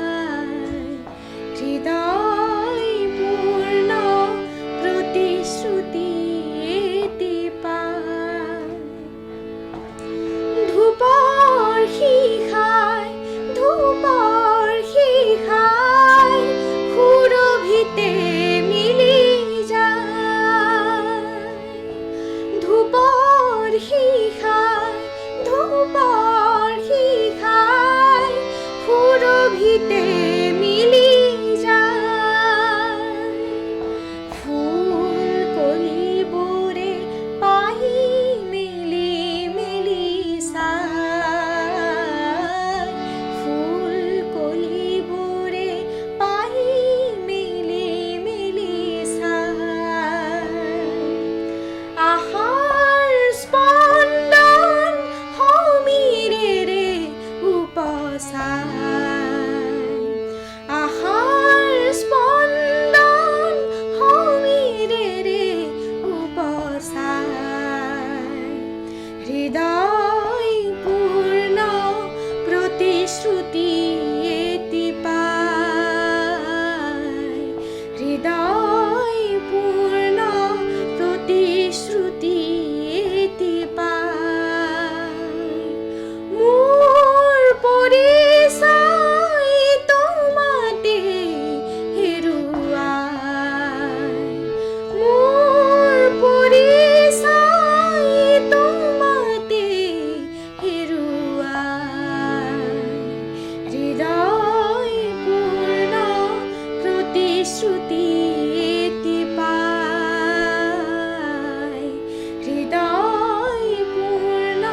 হৃদয় পূৰ্ণ প্ৰতিশ্ৰুতি এটি পায়। ধূপৰ শিখাই সুৰভিতে মিলি যায়, ধূপৰ শিখাই সুৰভিতে মিলি যায়, ফুল কলিবোৰে পাহি মেলি চায়, ফুল কলিবোৰে পাহি মেলি চায়, আশাৰ স্পন্দন সমীৰেৰে উপচাই, আশাৰ স্পন্দন সমীৰেৰে উপচাই, হৃদয় পূৰ্ণ প্ৰতিশ্ৰুতি এটি পায়, হৃদয় পূৰ্ণ প্ৰতিশ্ৰুতি এটি পায়। মোৰ পৰিচয় তোমাতে হেৰুৱাই, মোৰ পৰিচয় তোমাতে হেৰুৱাই, হৃদয় পূৰ্ণ প্ৰতিশ্ৰুতি এটি পায়, হৃদয় পূৰ্ণ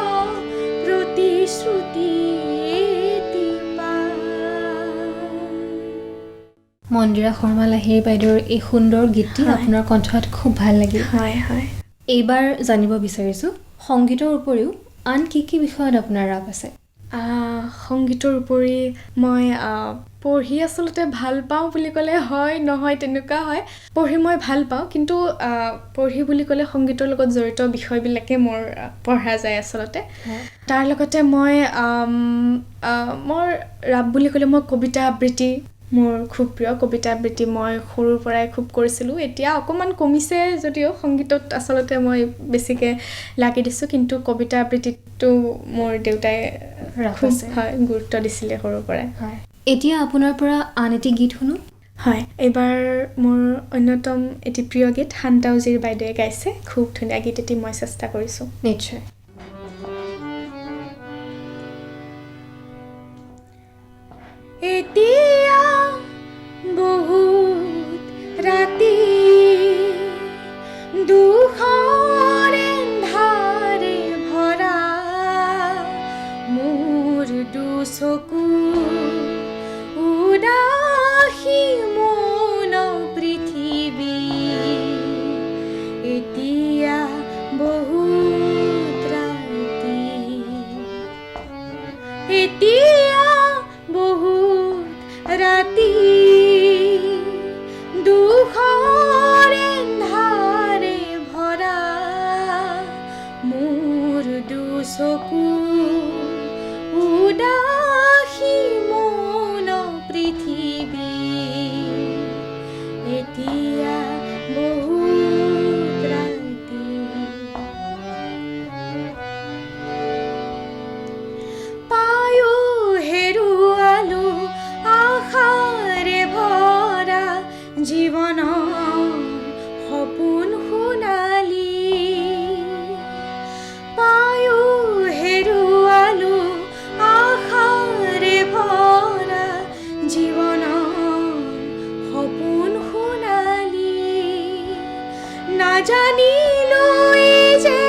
প্ৰতিশ্ৰুতি এটি পায়। মন্দিৰা শৰ্মা লাহিৰী বাইদেউৰ এই সুন্দৰ গীতটি আপোনাৰ কণ্ঠত খুব ভাল লাগিল। হয় হয়। এইবাৰ জানিব বিচাৰিছোঁ, সংগীতৰ উপৰিও আন কি বিষয়ত আপোনাৰ ৰাপ আছে? সংগীতৰ উপৰি মই পঢ়ি আচলতে ভাল পাওঁ বুলি ক'লে হয় নহয় তেনেকুৱা হয়। পঢ়ি মই ভাল পাওঁ, কিন্তু পঢ়ি বুলি ক'লে সংগীতৰ লগত জড়িত বিষয়বিলাকে মোৰ পঢ়া যায় আচলতে। তাৰ লগতে মই মোৰ ৰাপ বুলি ক'লে মই কবিতা আবৃত্তি মোৰ খুব প্ৰিয়। কবিতা আবৃত্তি মই সৰুৰ পৰাই খুব কৰিছিলোঁ। এতিয়া অকণমান কমিছে যদিও সংগীতত আচলতে মই বেছিকৈ লাগি দিছোঁ, কিন্তু কবিতা আবৃত্তিটো মোৰ দেউতাই খুব গুৰুত্ব দিছিলে সৰুৰ পৰাই। হয়, এতিয়া আপোনাৰ পৰা আন এটি গীত শুনো। হয়, এইবাৰ মোৰ অন্যতম এটি প্ৰিয় গীত শান্তা উজীৰ বাইদেৱে গাইছে। খুব ধুনীয়া গীত এটি মই চেষ্টা কৰিছোঁ। নিশ্চয়। এতিয়া বহুত ৰাতি দুখৰে ধাৰে ভৰা মোৰ দুচকু উদাসী মৌন পৃথিৱী, এতিয়া বহুত ৰাতি, এতিয়া বহুত ৰাতি দুখৰে ধাৰে ভৰা মোৰ দুচকু উদাসী মৌন পৃথিৱী, এতিয়া বহুত ৰাতি। পায়ো হেৰুৱালো আশাৰে ভৰা জীৱনৰ সপোন সোণালী, পায়ো হেৰুৱালো আশাৰে ভৰা জীৱনৰ সপোন সোণালী, নাজানিলো যে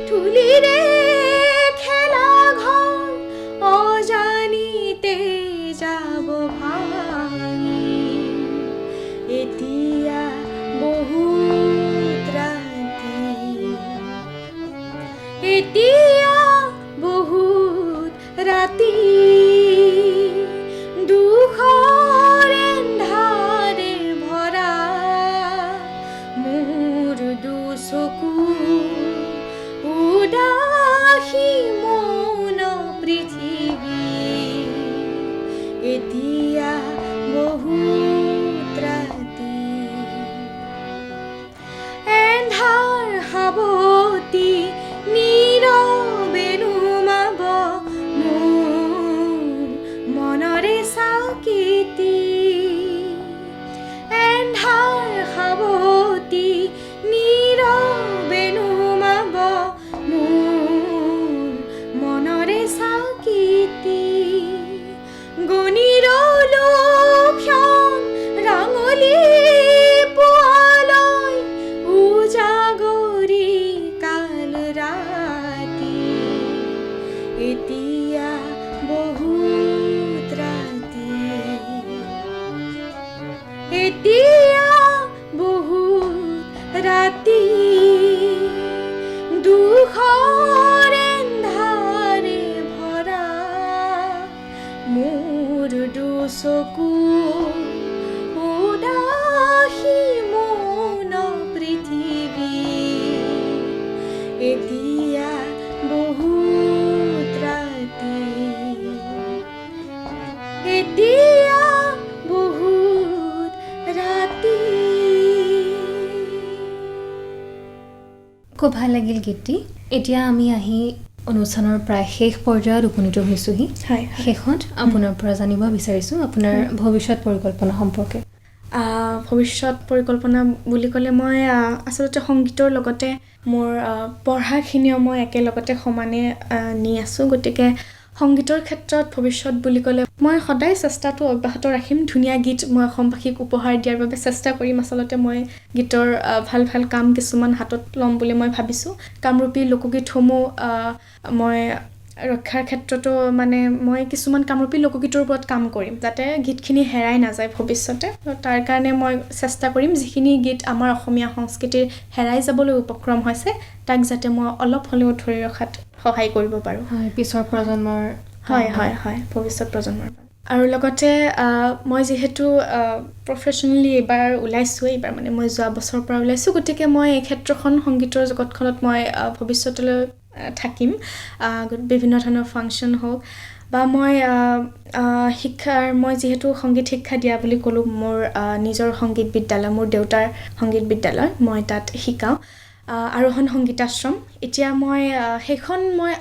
তুলিৰে খেলা ঘৰ অজানিতে যাব ভাঙি, এতিয়া বহুত খুব ভাল লাগিল গীতটি। এতিয়া আমি আহি অনুষ্ঠানৰ প্ৰায় শেষ পৰ্যায়ত উপনীত হৈছোহি। হয় শেষত আপোনাৰ পৰা জানিব বিচাৰিছোঁ আপোনাৰ ভৱিষ্যত পৰিকল্পনা সম্পৰ্কে। ভৱিষ্যত পৰিকল্পনা বুলি ক'লে মই আচলতে সংগীতৰ লগতে মোৰ পঢ়াখিনিও মই একেলগতে সমানে নি আছোঁ। গতিকে সংগীতৰ ক্ষেত্ৰত ভৱিষ্যত বুলি ক'লে মই সদায় চেষ্টাটো অব্যাহত ৰাখিম। ধুনীয়া গীত মই অসমবাসীক উপহাৰ দিয়াৰ বাবে চেষ্টা কৰিম। আচলতে মই গীতৰ ভাল ভাল কাম কিছুমান হাতত ল'ম বুলি মই ভাবিছোঁ। কামৰূপী লোকগীতসমূহ মই ৰক্ষাৰ ক্ষেত্ৰতো মানে মই কিছুমান কামৰূপী লোকগীতৰ ওপৰত কাম কৰিম, যাতে গীতখিনি হেৰাই নাযায় ভৱিষ্যতে। তাৰ কাৰণে মই চেষ্টা কৰিম যিখিনি গীত আমাৰ অসমীয়া সংস্কৃতিৰ হেৰাই যাবলৈ উপক্ৰম হৈছে তাক যাতে মই অলপ হ'লেও ধৰি ৰখাত সহায় কৰিব পাৰোঁ। হয়, পিছৰ প্ৰজন্মৰ হয় ভৱিষ্যত প্ৰজন্মৰ। আৰু লগতে মই যিহেতু প্ৰফেশ্যনেলি এইবাৰ ওলাইছোঁ, এইবাৰ মানে মই যোৱা বছৰৰ পৰা ওলাইছোঁ, গতিকে মই এই ক্ষেত্ৰখন সংগীতৰ জগতখনত মই ভৱিষ্যতলৈ থাকিম। বিভিন্ন ধৰণৰ ফাংচন হওক বা মই মই যিহেতু সংগীত শিক্ষা দিয়া বুলি ক'লোঁ, মোৰ নিজৰ সংগীত বিদ্যালয়, মোৰ দেউতাৰ সংগীত বিদ্যালয়, মই তাত শিকাওঁ আৰোহণ সংগীতাশ্ৰম। এতিয়া মই সেইখন মই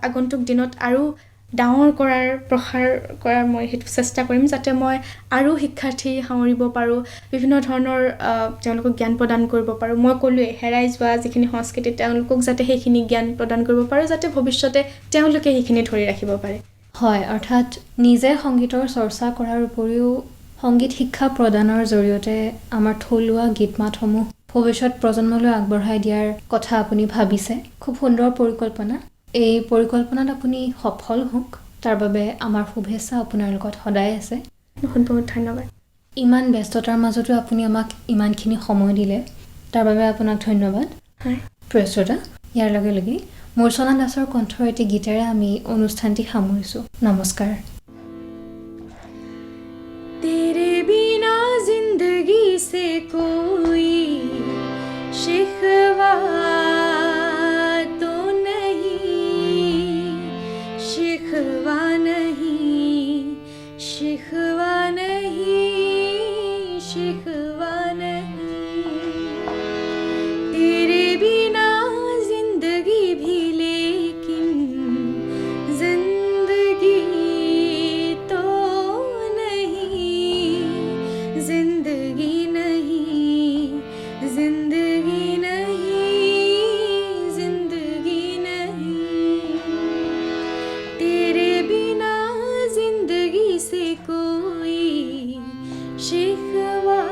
আগন্তুক দিনত আৰু ডাঙৰ প্ৰসাৰ কৰাৰ মই সেইটো চেষ্টা কৰিম, যাতে মই আৰু শিক্ষাৰ্থী সামৰিব পাৰোঁ, বিভিন্ন ধৰণৰ তেওঁলোকক জ্ঞান প্ৰদান কৰিব পাৰোঁ। মই ক'লোৱেই হেৰাই যোৱা যিখিনি সংস্কৃতি তেওঁলোকক যাতে সেইখিনি জ্ঞান প্ৰদান কৰিব পাৰোঁ, যাতে ভৱিষ্যতে তেওঁলোকে সেইখিনি ধৰি ৰাখিব পাৰে। হয়, অৰ্থাৎ নিজে সংগীতৰ চৰ্চা কৰাৰ উপৰিও সংগীত শিক্ষা প্ৰদানৰ জৰিয়তে আমাৰ থলুৱা গীত মাতসমূহ ভৱিষ্যত প্ৰজন্মলৈ আগবঢ়াই দিয়াৰ কথা আপুনি ভাবিছে। খুব সুন্দৰ পৰিকল্পনা। এই পৰিকল্পনাত আপুনি সফল হওক, তাৰ বাবে আমাৰ শুভেচ্ছা আপোনাৰ লগত সদায় আছে। বহুত বহুত ধন্যবাদ। ইমান ব্যস্ততাৰ মাজতো আপুনি আমাক ইমানখিনি সময় দিলে, তাৰ বাবে আপোনাক ধন্যবাদ। হয়, প্ৰিয় শ্ৰোতা, ইয়াৰ লগে লগে মূৰ্ছনা দাসৰ কণ্ঠৰ এটি গীতেৰে আমি অনুষ্ঠানটি সামৰিছোঁ। নমস্কাৰ। तेरे बिना जिंदगी से कोई शिकवा तो नहीं, शिकवा नहीं, शिकवा नहीं, शिकवा नहीं। तेरे बिना जिंदगी भी लेकिन जिंदगी तो नहीं, जिंदगी नहीं, जिंदगी नहीं, जिंदगी नहीं। तेरे बिना जिंदगी से कोई शिकवा,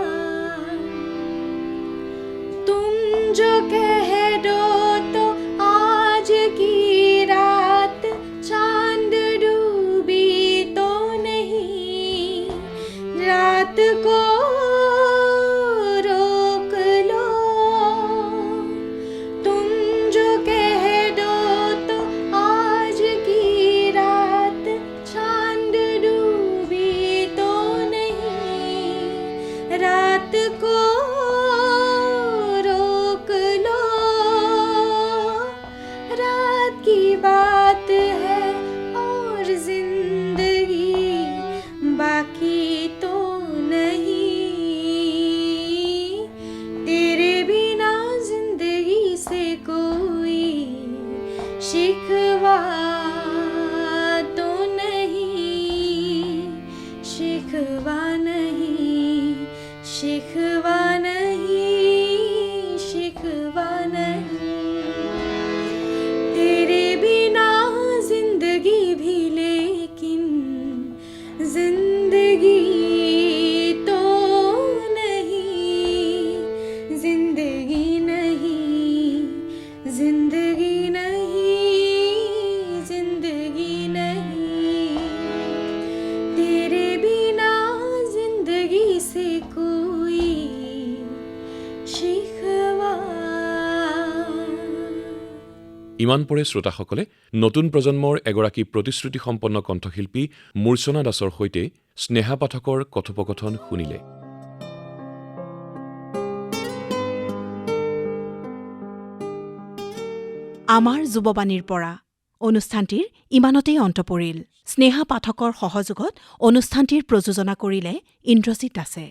तुम जो कह दो तो आज की रात चांद डूबी तो नहीं, रात को रोक लो। तुम जो कह दो तो आज की रात चांद डूबी तो नहीं, रात को रोक लो। रात की बात है और जिंदगी बाकी तो नहीं, तेरे बिना जिंदगी से कोई शिकवा तो नहीं, शिकवा नहीं, शिकवा नहीं, शिकवा नहीं। तेरे बिना जिंदगी भी लेकिन जिंदगी तो नहीं, जिंदगी नहीं, जिंदगी नहीं, जिंदगी नहीं। तेरे बिना जिंदगी से कोई शिकवा। ইমান পৰে শ্ৰোতাসকলে নতুন প্ৰজন্মৰ এগৰাকী প্ৰতিশ্ৰুতি সম্পন্ন কণ্ঠশিল্পী মূৰ্ছনা দাসৰ সৈতে স্নেহা পাঠকৰ কথোপকথন শুনিলে। আমাৰ যুৱবাণীৰ পৰা অনুষ্ঠানটিৰ ইমানতেই অন্ত পৰিল। স্নেহা পাঠকৰ সহযোগত অনুষ্ঠানটিৰ প্ৰযোজনা কৰিলে ইন্দ্ৰজিৎ দাসে।